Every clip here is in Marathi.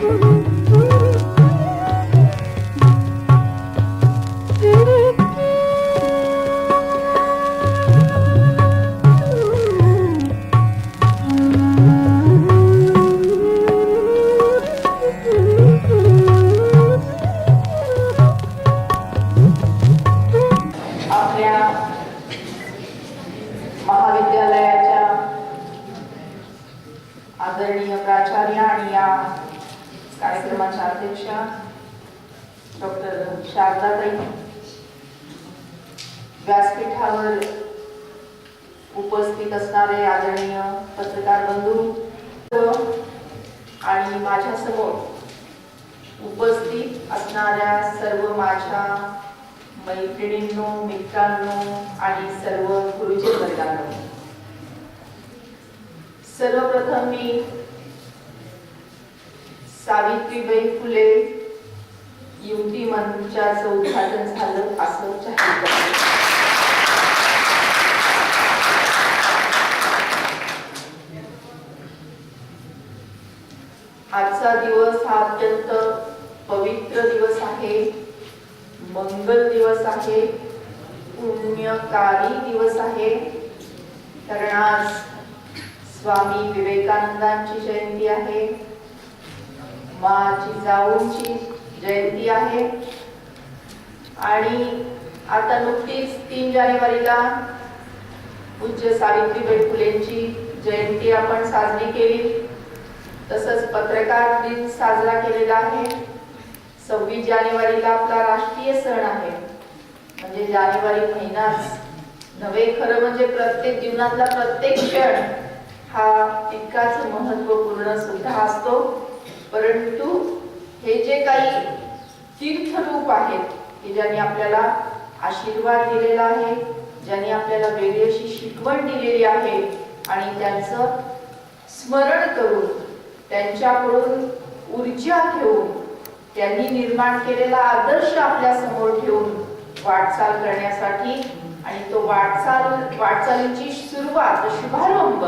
महाविद्यालयाच्या आदरणीय प्राचार्य आणि या कार्यक्रमाच्या अध्यक्षा डॉक्टर शारदाताई, व्यासपीठावर उपस्थित असणारे आदरणीय पत्रकार बंधू आणि माझ्या समोर उपस्थित असणाऱ्या सर्व माझ्या मैत्रिणींनो, मित्रांनो आणि सर्व गुरुजन वर्गांनो, सर्वप्रथम मी सावित्रीबाई फुले युवती मंचाचं उद्घाटन झालं असं जाहीर करते. आजचा दिवस हा अत्यंत पवित्र दिवस आहे, मंगल दिवस आहे, पुण्यकारी दिवस आहे. कारण आज स्वामी विवेकानंदांची जयंती आहे, माँ जिजाऊंची जयंती आहे आणि आता नुकतीच 3 जानेवारीला पूज्य सावित्रीबाई फुलेंची जयंती आपण साजरी केली. तसंच पत्रकार दिन साजरा केलेला आहे. 26 जानेवारीला आपला राष्ट्रीय सण आहे. म्हणजे जानेवारी महिनाच नव्हे, खरं म्हणजे प्रत्येक जीवनातला प्रत्येक क्षण हा तितकाच महत्त्वपूर्ण सुद्धा असतो. परंतु हे जे काही तीर्थरूप आहेत की ज्यांनी आपल्याला आशीर्वाद दिलेला आहे, ज्यांनी आपल्याला वेगळी अशी शिकवण दिलेली आहे आणि त्यांचं स्मरण करून, त्यांच्याकडून ऊर्जा घेऊन, त्यांनी निर्माण केलेला आदर्श आपल्या समोर ठेवून वाटचाल करण्यासाठी आणि तो वाटचालीची सुरुवात, शुभारंभ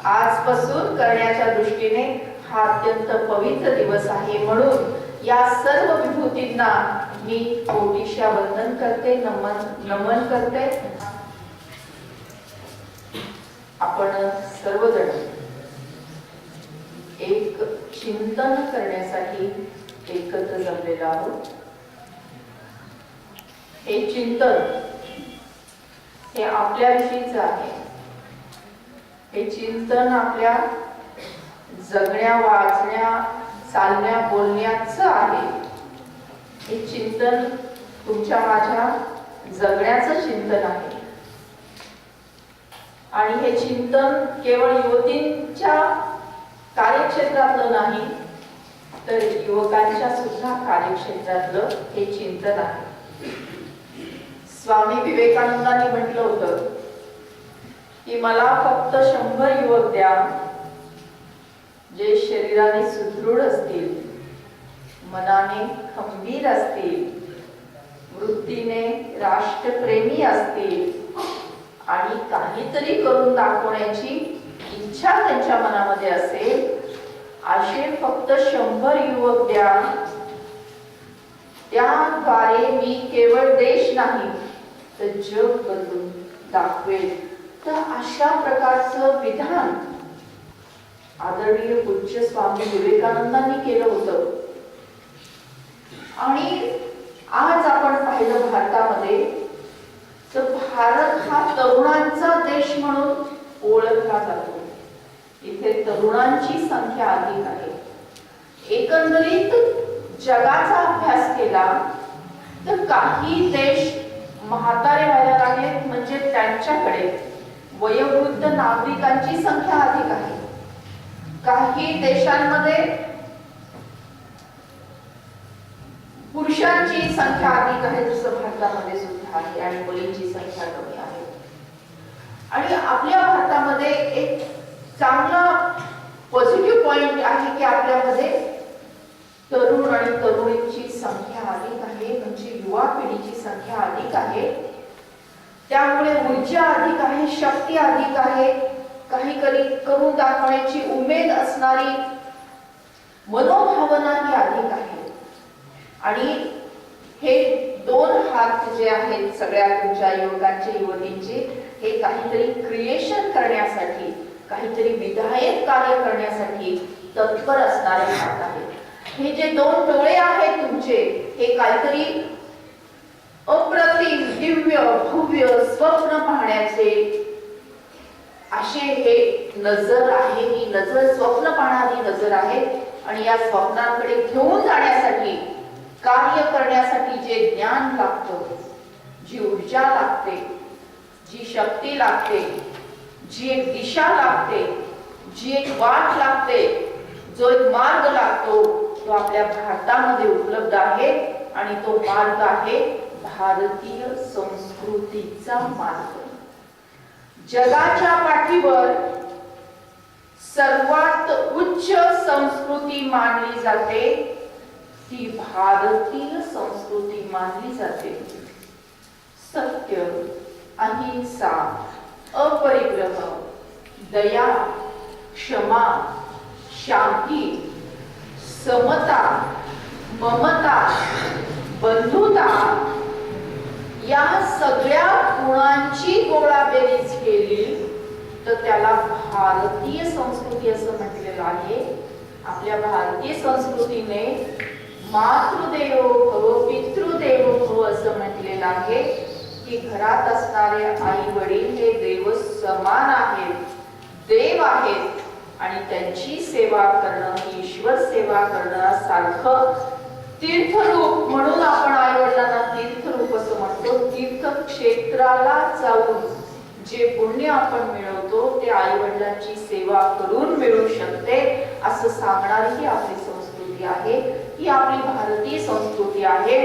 आजपासून करण्याच्या दृष्टीने हा अत्यंत पवित्र दिवस आहे. म्हणून या सर्व विभूतींना मी कोटीशा वंदन करते, नमन करते. आपण सर्वजण एक चिंतन करण्यासाठी एकत्र जमलेलो आहोत. हे चिंतन हे आपल्याविषयीच आहे. हे चिंतन आपल्या जगण्या, वाचण्या, चालण्या, बोलण्याचं आहे. हे चिंतन तुमच्या माझ्या जगण्याचं चिंतन आहे. आणि हे चिंतन केवळ युवतींच्या कार्यक्षेत्रातलं नाही, तर युवकांच्या सुद्धा कार्यक्षेत्रातलं हे चिंतन आहे. स्वामी विवेकानंदांनी म्हटलं होतं की मला फक्त 100 युवक द्या, जे शरीराने सुदृढ असतील, मनाने खंबीर असतील, वृत्तीने राष्ट्रप्रेमी असतील आणि काहीतरी करून दाखवण्याची इच्छा त्यांच्या मनामध्ये असेल, असे फक्त 100 युवक द्या. त्याद्वारे मी केवळ देश नाही तर जग बदलून दाखवेल. तर अशा प्रकारचं विधान आदरणीय पूज्य स्वामी विवेकानंदांनी केलं होतं. आणि आज आपण पाहिलं भारतामध्ये, तर भारत हा तरुणांचा देश म्हणून ओळखला जातो. इथे तरुणांची संख्या अधिक आहे. एकंदरीत जगाचा अभ्यास केला तर काही देश म्हातारे व्हायला लागलेत, म्हणजे त्यांच्याकडे वयोवृद्ध नागरिकांची संख्या अधिक आहे. काही देशांमध्ये पुरुषांची संख्या अधिक आहे, जसं भारतामध्ये सुद्धा आहे, आणि मुलींची संख्या कमी आहे. आणि आपल्या भारतामध्ये एक चांगला पॉझिटिव्ह पॉइंट आहे की आपल्यामध्ये तरुण आणि तरुणींची संख्या अधिक आहे, म्हणजे युवा पिढीची संख्या अधिक आहे. त्यामुळे ऊर्जा अधिक आहे, शक्ती अधिक आहे, काहीतरी करून दाखवण्याची उमेद असणारी, मनोभाव भावनाही अधिक आहे. आणि हे दोन हात जे आहेत सगळ्या तुमच्या युवकांचे युवतींचे, हे काहीतरी क्रिएशन करण्यासाठी, काहीतरी विधायक कार्य करण्यासाठी तत्पर असणारे हात आहेत. हे जे दोन डोळे आहेत तुमचे, हे काहीतरी अप्रतिम, दिव्य, भव्य स्वप्न पाहण्याचे असे हे नजर आहे. ही नजर स्वप्न पाहणारी नजर आहे. आणि या स्वप्नांकडे घेऊन जाण्यासाठी, कार्य करण्यासाठी जे ज्ञान लागतं, जी ऊर्जा लागते, जी शक्ती लागते, जी एक दिशा लागते, जी एक वाट लागते, जो एक मार्ग लागतो, तो आपल्या भारतामध्ये उपलब्ध आहे. आणि तो मार्ग आहे भारतीय संस्कृतीचा मार्ग. जगाच्या पाठीवर सर्वात उच्च संस्कृती मानली जाते ती भारतीय संस्कृती मानली जाते. सत्य, अहिंसा, अपरिग्रह, दया, क्षमा, शांती, समता, ममता, बंधुता या सगळ्या गुणांची गोळाबेरीज केली तर त्याला भारतीय संस्कृती असं म्हटलेलं आहे. आपल्या भारतीय संस्कृतीने मातृदेवो भव, पितृदेवो भव असं म्हटलेलं आहे की घरात असणारे आई वडील हे देव समान आहेत, देव आहेत. आणि त्यांची सेवा करणं, ईश्वर सेवा करणं सारखं तीर्थरूप, म्हणून आपण आई वडिलांना तीर्थरूप असं म्हणतो. तीर्थक्षेत्राला जाऊन जे पुण्य आपण मिळवतो ते आई वडिलांची सेवा करून मिळू शकते असं सांगणारी ही आपली संस्कृती आहे. ही आपली भारतीय संस्कृती आहे.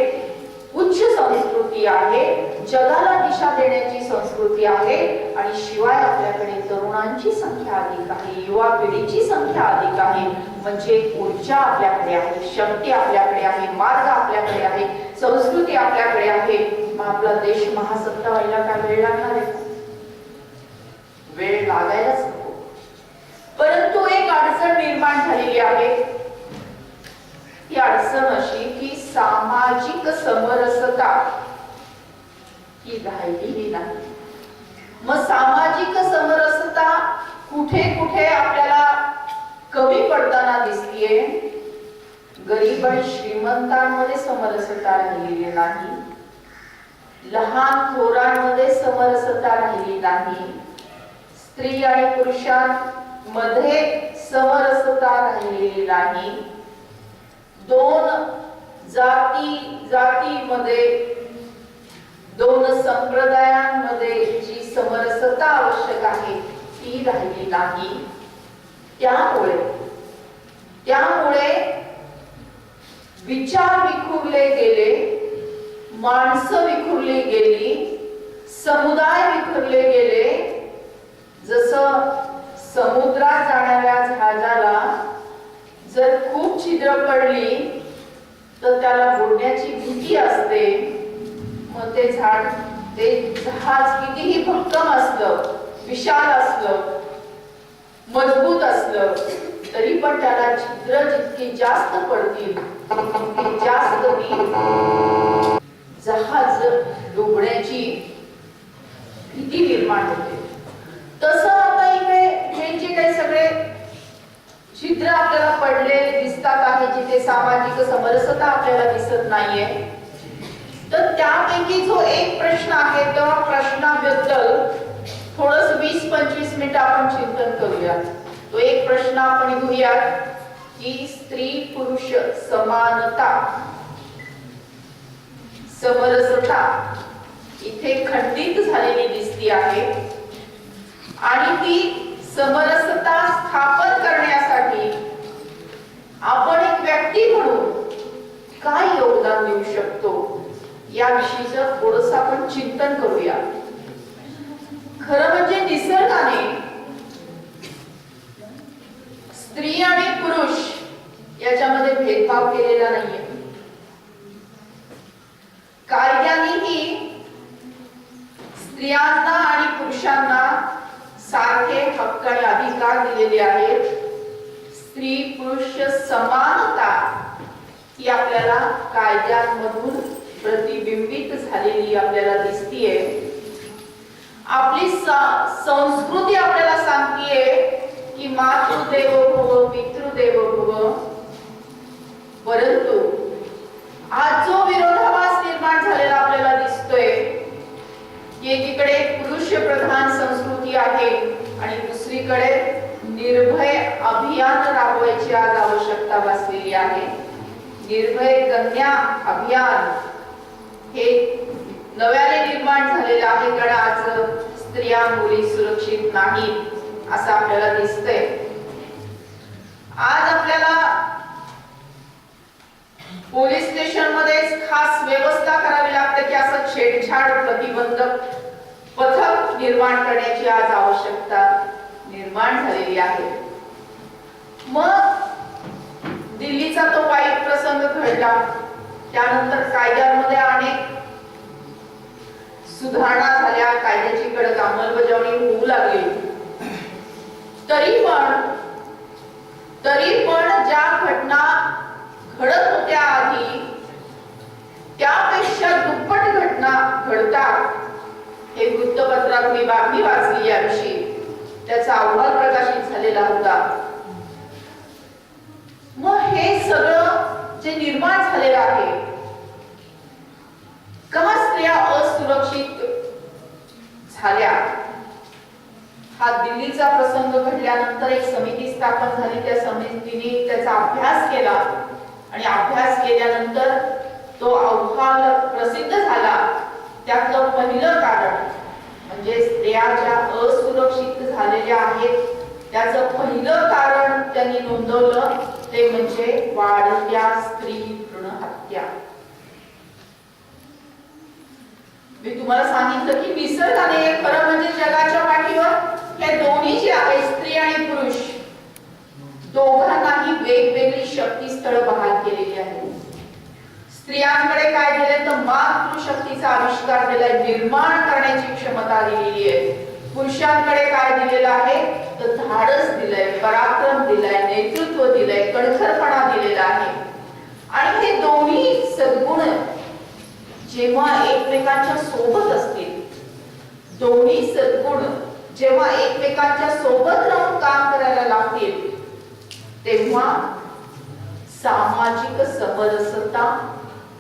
उच्च संस्कृती आहे. जगाला दिशा देण्याची संस्कृती आहे. आणि शिवाय आपल्याकडे तरुणांची संख्या अधिक आहे, युवा पिढीची संख्या अधिक आहे. म्हणजे ऊर्जा आपल्याकडे आहे, शक्ती आपल्याकडे आहे, मार्ग आपल्याकडे आहे, संस्कृती आपल्याकडे आहे. मग आपला देश महासत्ता व्हायला काय वेळ लागणार आहे? वेळ लागायलाच नको. परंतु एक अडचण निर्माण झालेली आहे. ही अडचण अशी की सामाजिक समरसता ही राहिलेली नाही. मग सामाजिक समरसता कुठे कुठे आपल्याला कमी पडताना दिसतीये. गरीब आणि श्रीमंतांमध्ये समरसता राहिलेली नाही, लहान थोरांमध्ये समरसता राहिली नाही, स्त्री आणि पुरुषांमध्ये समरसता राहिलेली नाही, दोन जातीमध्ये, दोन संप्रदायांमध्ये जी समरसता आवश्यक आहे ती राहिली नाही. त्यामुळे विचार विखुरले गेले, माणसं विखुरली गेली, समुदाय विखुरले गेले. जसं समुद्रात जाणाऱ्या जहाजाला जर खूप छिद्र पडली तर त्याला बुडण्याची भीती असते. मग ते जहाज कितीही भक्कम असलं, विशाल असलं, मजबूत असलं तरी पण त्याला छिद्र जितकी जास्त पडतील तितकी जास्त जहाज डुबण्याची भीती निर्माण होते. तसं आता इकडे हे जे काही सगळे छिद्र आपल्याला पडले दिसतात आहे, जिथे सामाजिक समरसता आपल्याला दिसत नाहीये, तर त्यापैकी जो एक प्रश्न आहे त्या प्रश्नाबद्दल थोडस 20-25 मिनिट आपण चिंतन करूया. तो एक प्रश्न आपण घेऊयात की स्त्री पुरुष समानता, समरसता इथे खंडित झालेली दिसती आहे. आणि ती समरसता स्थापन करण्यासाठी आपण एक व्यक्ती म्हणून काय योगदान देऊ शकतो याविषयीचं थोडंसं आपण चिंतन करूया. खरं म्हणजे निसर्गाने स्त्री आणि पुरुष याच्यामध्ये भेदभाव केलेला नाहीये. कायद्यानेही स्त्रियांना आणि पुरुषांना सारखे हक्क आणि अधिकार दिलेले आहेत. स्त्री पुरुष समानता ही आपल्याला कायद्यांमधून प्रतिबिंबित झालेली आपल्याला दिसतीये. आपली संस्कृती आपल्याला सांगतीये की मातृदेवो भव पितृदेवो भव. परंतु आज जो विरोधाभास निर्माण झालेला आपल्याला दिसतोय की एकीकडे पुरुष प्रधान संस्कृती आहे आणि दुसरीकडे निर्भय अभियान राबवायची आज आवश्यकता भासलेली आहे. निर्भय कन्या अभियान हे नव्याने निर्माण झालेलं आहे, कारण आज स्त्रिया मुली सुरक्षित नाहीत असं आपल्याला दिसतंय. आज आपल्याला पोलीस स्टेशन मध्ये खास व्यवस्था करावी लागते की असं छेडछाड प्रतिबंधक पथक निर्माण करण्याची आज आवश्यकता निर्माण झालेली आहे. मग दिल्लीचा तो वाईट प्रसंग घडला, त्यानंतर कायद्यांमध्ये अनेक सुधारणा झाल्या, कायद्याची कडक अंमलबजावणी होऊ लागली. तरी पण ज्या घटना घडत होत्या आधी त्यापेक्षा दुप्पट घटना घडतात. हे वृत्तपत्रात मी बातमी वाचली याविषयी, त्याचा अहवाल प्रकाशित झालेला होता. मग हे सगळं जे निर्माण झालेलं आहे, का स्त्रिया असुरक्षित झाल्या, हा दिल्लीचा प्रसंग घडल्यानंतर एक समिती स्थापन झाली. त्या समितीने त्याचा अभ्यास केला आणि अभ्यास केल्यानंतर तो अहवाल प्रसिद्ध झाला. त्यातलं पहिलं कारण म्हणजे स्त्रिया ज्या असुरक्षित झालेल्या आहेत त्याचं पहिलं कारण त्यांनी नोंदवलं ते म्हणजे वाढत्या स्त्री भ्रूण हत्या. मी तुम्हाला सांगितलं की निसर्गाने खरं म्हणजे जगाच्या पाठीवर हे दोन्ही जे आहेत स्त्री आणि पुरुष दोघांनाही वेगवेगळी शक्तीस्थळ बहाल केलेली आहेत. स्त्रियांकडे काय दिले तर मातृशक्तीचा आविष्कार दिलाय, निर्माण करण्याची क्षमता दिलेली आहे. पुरुषांकडे काय दिलेलं आहे तर धाडस दिलंय, पराक्रम दिलाय, नेतृत्व दिलंय, कणखरपणा दिलेला आहे. आणि हे दोन्ही सद्गुण जेव्हा एकमेकांच्या सोबत असतील, दोन्ही सद्गुण जेव्हा एकमेकांच्या सोबत राहून काम करायला लागतील तेव्हा सामाजिक समरसता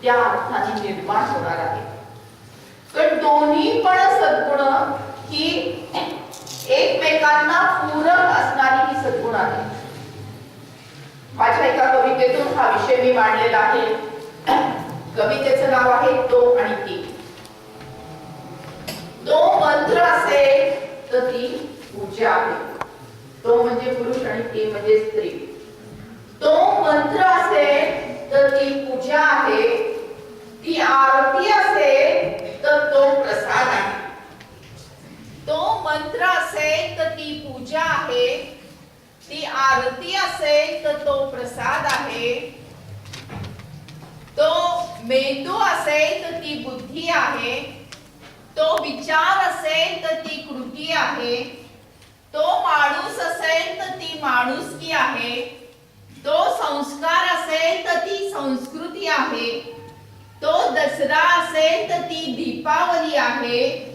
त्या अर्थाने निर्माण होणार आहे. पण दोन्ही पण सद्गुण ही एकमेकांना पूरक असणारी ही सद्गुण आहे. माझ्या एका कवितेतून हा विषय मी मांडलेला आहे. कवितेचं नाव आहे तो आणि ती. तो मंत्र असेल तर ती पूजा आहे. तो म्हणजे पुरुष आणि ती म्हणजे स्त्री. तो मंत्र असेल तर ती पूजा आहे. ती आरती असेल तर तो प्रसाद आहे. तो मंत्र असेल तर ती पूजा आहे. ती आरती असेल तर तो प्रसाद आहे. तो मेंदू असेल तर ती बुद्धी आहे. तो विचार असेल तर ती कृती आहे. तो माणूस असेल तर ती माणुसकी आहे. तो संस्कार असेल तर ती संस्कृती आहे. तो दसरा असेल तर ती दीपावली आहे.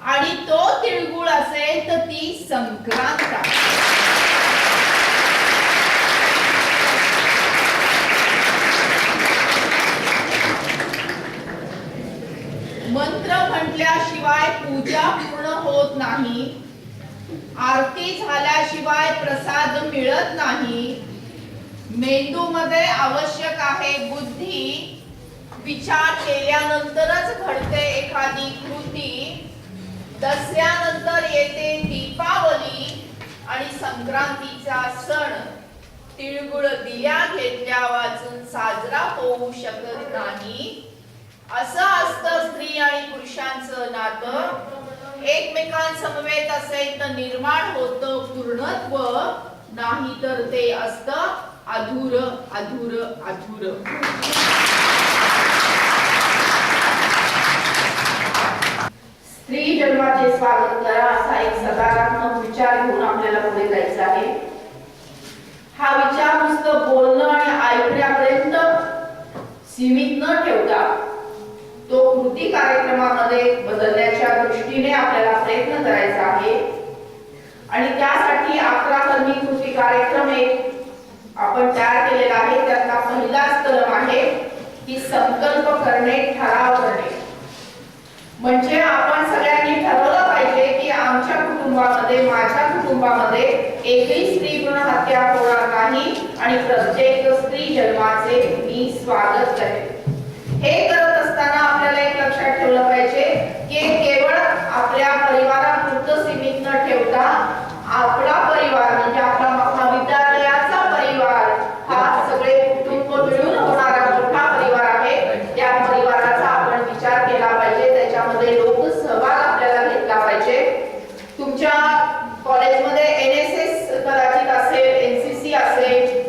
आणि तो तिळगुळ असेल तर ती संक्रांत आहे. मंत्र म्हटल्याशिवाय पूजा पूर्ण होत नाही. आरती झाल्याशिवाय प्रसाद मिळत नाही. मेंदूमध्ये आवश्यक आहे बुद्धी. विचार केल्यानंतरच घडते एखादी कृती. दसऱ्यानंतर येते दीपावली आणि संक्रांतीचा सण. तिळगुळ दिल्या घेतल्या वाचून साजरा होऊ शकत नाही. असं असतं स्त्री आणि पुरुषांचं नातं. एकमेकांसमवेत असेल तर निर्माण होतं पूर्णत्व, नाही तर ते असतं अधूर अधूर अधूर. स्त्री जन्माचे स्वागत करा असा एक सकारात्मक विचार घेऊन आपल्याला पुढे जायचं आहे. हा विचार नुसतं बोलणं आणि ऐकण्यापर्यंत सीमित न ठेवता तो कृती कार्यक्रमामध्ये बदलण्याच्या दृष्टीने आपल्याला प्रयत्न करायचा आहे आणि त्यासाठी 11 कर्मी कृती कार्यक्रम एक आपण तयार केलेला आहे। त्यातला पहिलाच कलम आहे की संकल्प करणे, ठराव करणे। म्हणजे आपण सगळ्यांनी ठरवलं पाहिजे की आमच्या कुटुंबामध्ये, माझ्या कुटुंबामध्ये एकही स्त्री भ्रूण हत्या होणार नाही आणि प्रत्येक स्त्री जन्माचे मी स्वागत करेन। हे करत असताना आपल्याला एक लक्षात ठेवलं पाहिजे की केवळ आपल्या परिवारापुरतं सीमित न ठेवता आपला परिवार म्हणजे आपला महाविद्यालयाचा परिवार हा सगळे कुटुंब मिळून होणारा मोठा परिवार आहे। त्या परिवाराचा आपण विचार केला पाहिजे, त्याच्यामध्ये लोक सहभाग आपल्याला घेतला पाहिजे। तुमच्या कॉलेजमध्ये NSS कदाचित असेल, NCC असेल,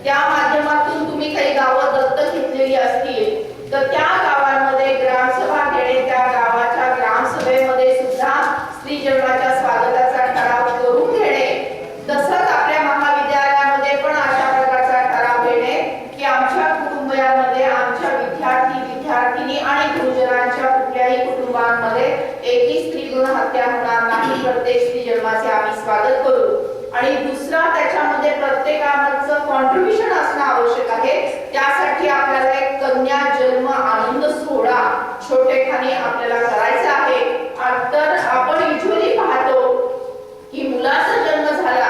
त्या माध्यमातून तुम्ही काही गावं दत्तक घेतलेली असतील तर त्या गावांमध्ये ग्रामसभा घेणे, त्या गावाच्या ग्रामसभेमध्ये सुद्धा स्त्री जन्माच्या स्वागताचा ठराव करून घेणे। तसंच आपल्या महाविद्यालयामध्ये पण अशा प्रकारचा ठराव घेणे की आमच्या कुटुंबामध्ये, आमच्या विद्यार्थी विद्यार्थिनी आणि गुरुजनांच्या कुठल्याही कुटुंबांमध्ये एकही स्त्री भ्रूण हत्या होणार नाही, प्रत्येक स्त्री जन्माचे आम्ही स्वागत करू। आणि दुसरा त्याच्यामध्ये प्रत्येकाचं कॉन्ट्रिब्युशन असणं आवश्यक आहे। त्यासाठी आपल्याला एक कन्या जन्म आनंद सोहळा छोटेखानी आपल्याला करायचा आहे। तर आपण युजुअली पाहतो की मुलाचा जन्म झाला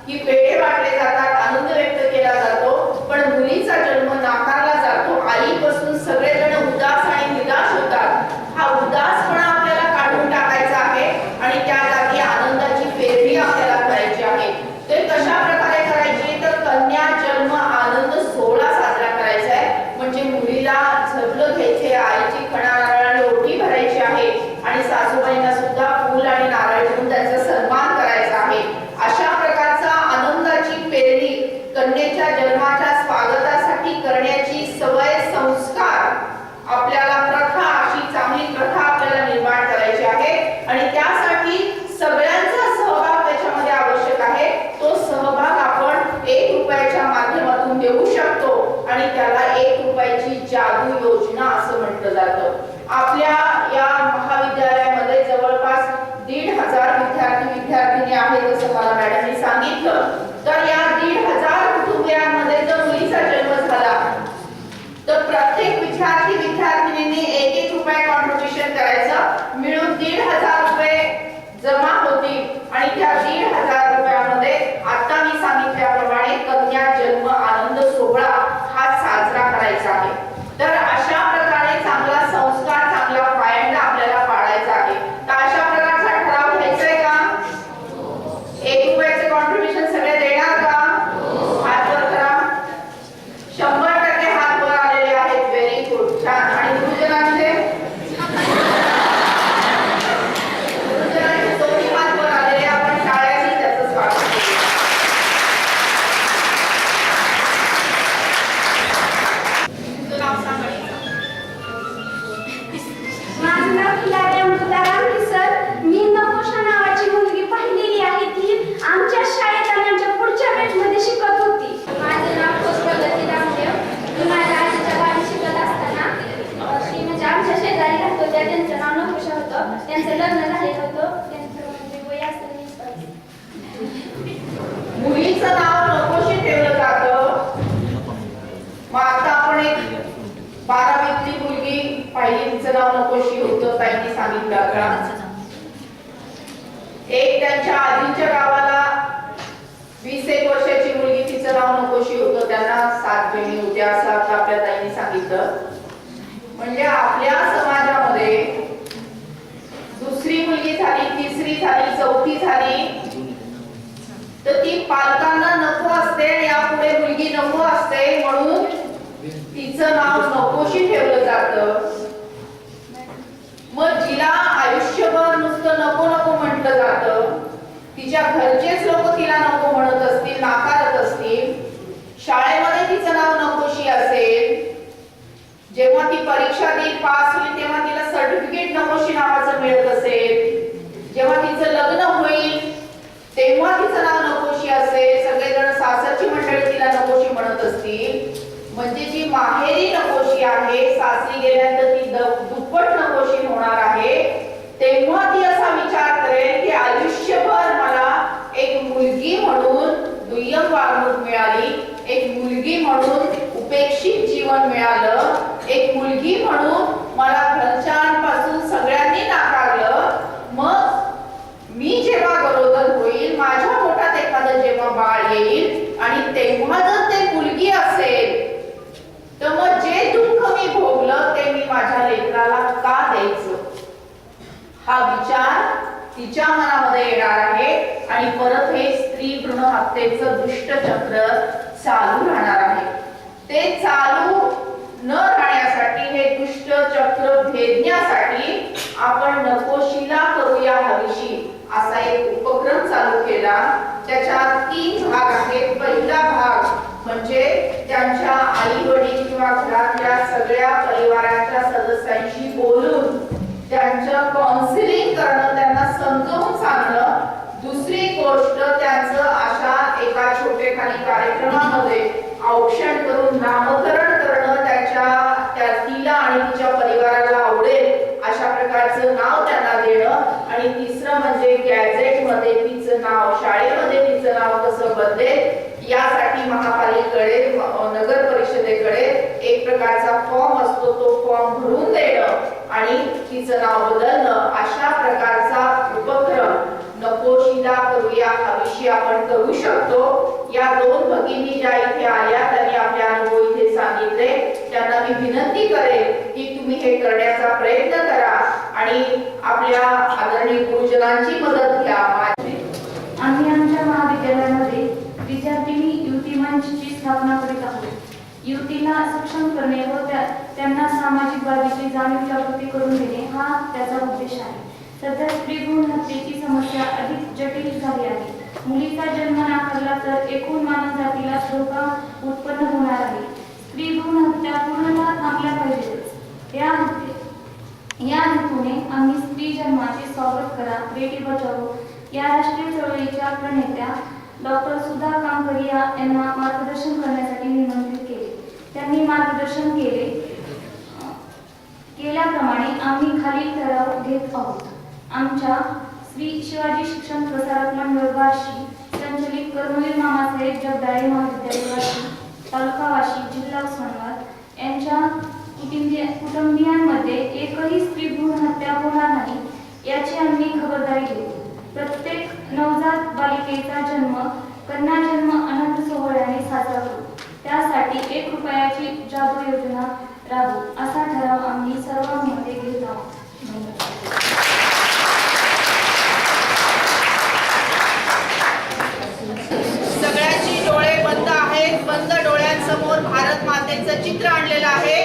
की पेढे वाटले जातात, आनंद व्यक्त केला जातो, पण मुलीचा जन्म नाकारला जातो। आईपासून सगळेजण उदास आणि निराश होतात। हा उदासपणा आपल्याला काढून टाकायचा आहे आणि त्या जागी आनंदाची पेरणी आपल्याला करायची आहे। ते कशा प्रकारे करायची तर कन्या जन्म आनंद सोहळा साजरा करायचा आहे। म्हणजे मुलीला झपलं घ्यायचे, आईची खणा नारळाने ओटी भरायची आहे आणि सासूबाईंना सुद्धा फूल आणि नारळ देऊन त्याचा सन्मान करायचा आहे। अशा प्रकारचा आनंदाची पेरणी कन्येच्या जन्माच्या स्वागतासाठी करण्याची सवय, संस्कार आपल्याला प्रथा, अशी चांगली प्रथा आपल्याला निर्माण करायची आहे आणि त्यासाठी सगळ्यांचा सहभाग त्याच्यामध्ये आवश्यक आहे। तो सहभाग आपण 1 रुपयाच्या माध्यमातून देऊ शकतो आणि त्याला 1 रुपयाची जादू योजना असं म्हटलं जातं। आपल्या या महाविद्यालयामध्ये जवळपास 1,500 विद्यार्थी विद्यार्थिनी आहेत असं मला मॅडमनी सांगितलं। तर या 1,500 कुटुंबियांमध्ये जर मुलीचा जन्म झाला तर प्रत्येक विद्यार्थी विद्यार्थिनींनी 1-1 रुपये कॉन्ट्रिब्युशन करायचं, मिळून 1,500 रुपये जमा होतील आणि त्या 1,500 रुपयामध्ये आता मी सांगितल्याप्रमाणे कन्या जन्म आनंद सोहळा हा साजरा करायचा आहे। तर अशा प्रकारे चांगला संस्कार, चांगला पायंडा आपल्याला पाळायचा आहे। तर अशा प्रकारचा ठराव घ्यायचा आहे का? 1 रुपयाचे कॉन्ट्रिब्युशन सगळे देणार का? हात वर करा। 100% हात वर आलेले आहेत। व्हेरी गुड, छान। आणि गुरुजनांचे दोन्ही हात वर आलेले, आपण टाळ्यांनी त्याचं स्वागत करूया। तुझं नाव सांग। माझं नाव हिलारी अमृताराम किसर। मी नकोशा नावाची मुलगी पाहिलेली आहे, ती आमच्या शाळेत आणि आमच्या पुढच्या बॅचमध्ये शिकत होती। माझं नाव खोसप्रगती रामदेव। मी माझ्या आजीच्या गावी शिकत असताना ती म्हणजे आमच्या शेजारी राहत होत्या, त्यांचं नाव नकोशा होतं। त्यांचं लग्न झालेलं होतं, त्यांचं म्हणजे वय असेल 20. मुलीचं नाव नकोशी ठेवलं जातं। मग आता आपण एक 12वीतली मुलगी पाहिली, तिचं नाव नकोशी होतं, ताईंनी सांगितलं का? एक त्यांच्या आधीच्या गावाला 20-1 वर्षाची मुलगी, तिचं नाव नकोशी होतं, त्यांना 7 बहिणी होत्या असं आता आपल्या ताईंनी सांगितलं। म्हणजे आपल्या समाजामध्ये दुसरी मुलगी झाली, तिसरी झाली, चौथी झाली तर ती पालकांना नको असते आणि यापुढे मुलगी नको असते, म्हणून तिचं नाव नकोशी ठेवलं जातं। मग जिला आयुष्यभर नुसतं नको नको म्हटलं जातं, तिच्या घरचेच लोक तिला नको म्हणत असतील, नाकारत असतील, शाळेमध्ये तिचं नाव नकोशी असेल, जेव्हा ती परीक्षा देईल, पास होईल, तेव्हा तिला सर्टिफिकेट नकोशी नावाचं मिळत असेल, जेव्हा तिचं लग्न होईल तेव्हा तिचं नाव नकोशी असेल, सगळेजण सासरची मंडळी तिला नकोशी म्हणत असतील, म्हणजे जी माहेरी नकोशी आहे, सासरी गेल्यानंतर ती दुप्पट नकोशी होणार आहे, तेव्हा ती असा विचार करेल की आयुष्यभर मला एक मुलगी म्हणून दुय्यम वागणूक मिळाली, एक मुलगी म्हणून उपेक्षित जीवन मिळालं, एक मुलगी म्हणून मला घरच्यांपासून सगळ्यांनी नाकारलं. मग मी जेव्हा गरोदर होईल, माझ्या पोटात एखादं जेव्हा बाळ येईल आणि तेव्हा जर ते मुलगी असेल तर मग जे दुःख मी भोगलं ते मी माझ्या लेकराला का द्यायचं, हा विचार तिच्या मनामध्ये येणार आहे आणि परत हे स्त्री भ्रूण हत्येचं दुष्टचक्र चालू राहणार आहे. ते चालू न राहण्यासाठी, हे दुष्टचक्र भेदण्यासाठी आपण नकोशीला करूया हवीशी असा एक उपक्रम चालू केला. त्याच्यात 3 भाग आहेत. पहिला भाग म्हणजे त्यांच्या आई वडील किंवा घरातल्या सगळ्या परिवाराच्या सदस्यांशी बोलून त्यांचं काउन्सिलिंग करणं, त्यांना समजावून सांगणं. दुसरी गोष्ट त्यांचं अशा एका छोटेखानी कार्यक्रमामध्ये औक्षण करून नामकरण करणं, तिला आणि तिच्या परिवाराला आवडेल अशा प्रकारचं नाव त्यांना देणं. आणि तिसरं म्हणजे गॅझेट मध्ये तिचं नाव, शाळेमध्ये तिचं नाव कसं बदलेल यासाठी महापालिकेकडे, नगर परिषदेकडे एक प्रकारचा फॉर्म असतो, तो फॉर्म भरून देणं आणि तिचं नाव बदलणं. अशा प्रकारचा उपक्रम नकोशीला करूया हवीशी आपण करू शकतो. या 2 भगिनी ज्या इथे आल्या त्यांनी आपले अनुभव इथे सांगितले. त्यांना मी विनंती करेन की तुम्ही हे करण्याचा प्रयत्न करा आणि आपल्या आदरणीय गुरुजनांची मदत घ्या. आम्ही आमच्या महाविद्यालयामध्ये विद्यार्थिनी युवती मंचची स्थापना करीत आहोत. युवतीला सक्षम करणे व त्यांना सामाजिक बाबीची जाणीव जागृती करून देणे हा त्याचा उद्देश आहे. सध्या स्त्री भ्रूण हत्येची समस्या अधिक जटिल झाली आहे. मुलीचा जन्म नाकारला तर एकूण मानवजातीला धोका उत्पन्न होणार आहे. स्त्री भ्रूण हत्या पूर्णतः थांबल्या पाहिजेत. या हेतूने आम्ही स्त्री जन्माचे स्वागत करा बेटी बचाओ या राष्ट्रीय चळवळीच्या प्रणेत्या डॉक्टर सुधा कामकरिया यांना मार्गदर्शन करण्यासाठी निमंत्रित केले. त्यांनी मार्गदर्शन केल्याप्रमाणे आम्ही खालील ठराव घेत आहोत. आमच्या श्री शिवाजी शिक्षण प्रसारक मंडळ वाशी संचलित कर्मवीर मामासाहेब जगदाळे महाविद्यालय वाशी, तालुका वाशी, जिल्हा उस्मानाबाद यांच्या कुटुंबियांमध्ये एकही स्त्री भ्रूण हत्या होणार नाही याची आम्ही खबरदारी घेऊ. प्रत्येक नवजात बालिकेचा जन्म कन्या जन्म आनंद सोहळ्याने साजरा करू. त्यासाठी 1 रुपयाची जादू योजना राबवू असा ठराव आम्ही सर्वांमध्ये घेत आहोत. सगळ्यांची डोळे बंद आहेत. बंद डोळ्यांसमोर भारत मातेचं चित्र आणलेलं आहे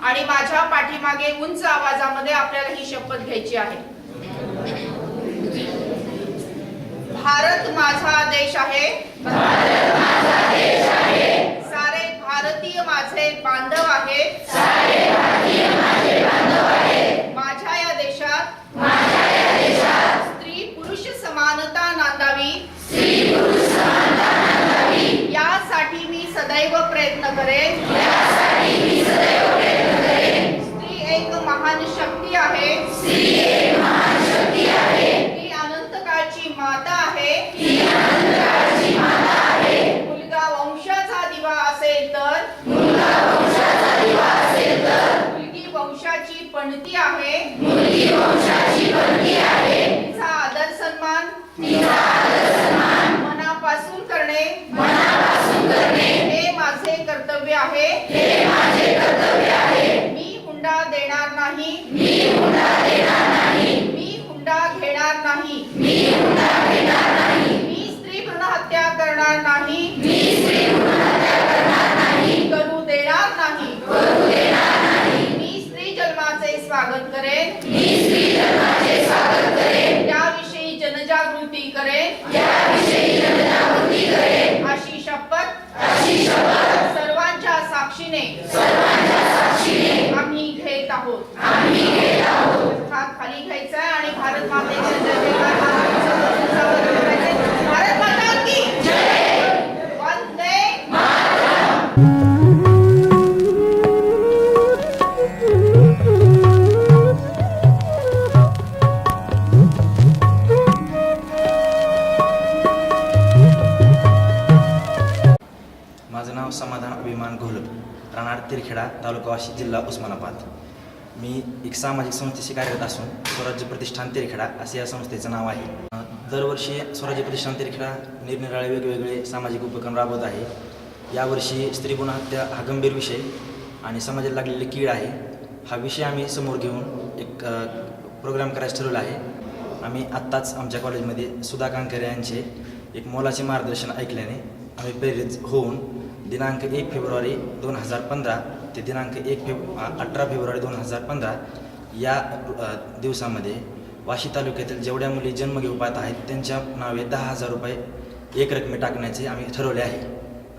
आणि माझ्या पाठीमागे उंच आवाजामध्ये आपल्याला ही शपथ घ्यायची आहे. भारत माझा देश आहे, सारे भारतीय माझे बांधव आहेत. माझ्या या देशात स्त्री पुरुष समानता नांदावी यासाठी मी सदैव प्रयत्न करेन. स्त्री एक महान शक्ती आहे. ती अनंत काळची माता आहे. मुलगा वंशाचा दिवा असेल तर मुलगी वंशाची पणती आहे. तिचा आदर सन्मान मनापासून करणे हे माझे कर्तव्य आहे. मी हुंडा देणार नाही. मी हुंडा घेणार नाही. मी स्त्री भ्रूण हत्या करणार नाही. करू देणार नाही. मी स्त्री जन्माचे स्वागत करेन. त्याविषयी जनजागृती करेन. अशी शपथ सर्वांच्या साक्षीने आम्ही घेत आहोत. हात खाली घ्यायचा आणि भारत मातेच्या जय जयकार भारत माता की जय. वंदे मातरम. माझं नाव समाधान अभिमान घोलप, राहणार तिरखेडा, तालुका वाशी, जिल्हा उस्मानाबाद. मी एक सामाजिक संस्थेशी कार्यरत असून स्वराज्य प्रतिष्ठान तिरखेडा असे या संस्थेचं नाव आहे. दरवर्षी स्वराज्य प्रतिष्ठान तिरखेडा निरनिराळे वेगवेगळे सामाजिक उपक्रम राबवत आहे. यावर्षी स्त्री भ्रूण हत्या हा गंभीर विषय आणि समाजाला लागलेली कीड आहे, हा विषय आम्ही समोर घेऊन एक प्रोग्राम करायचं ठरवलं आहे. आम्ही आत्ताच आमच्या कॉलेजमध्ये सुधा कांकरे यांचे एक मोलाचे मार्गदर्शन ऐकल्याने आम्ही प्रेरित होऊन दिनांक 1 फेब्रुवारी 2015 ते दिनांक 18 फेब्रुवारी 2015 या दिवसामध्ये वाशी तालुक्यातील जेवढ्या मुली जन्म घेऊ पाहत आहेत त्यांच्या नावे 10,000 रुपये एक रकमे टाकण्याचे आम्ही ठरवले आहे.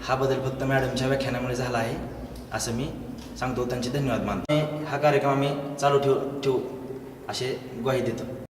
हा बदल फक्त मॅडमच्या व्याख्यानामुळे झाला आहे असं मी सांगतो. त्यांचे धन्यवाद मानतो. हा कार्यक्रम आम्ही चालू ठेवू असे ग्वाही देतो.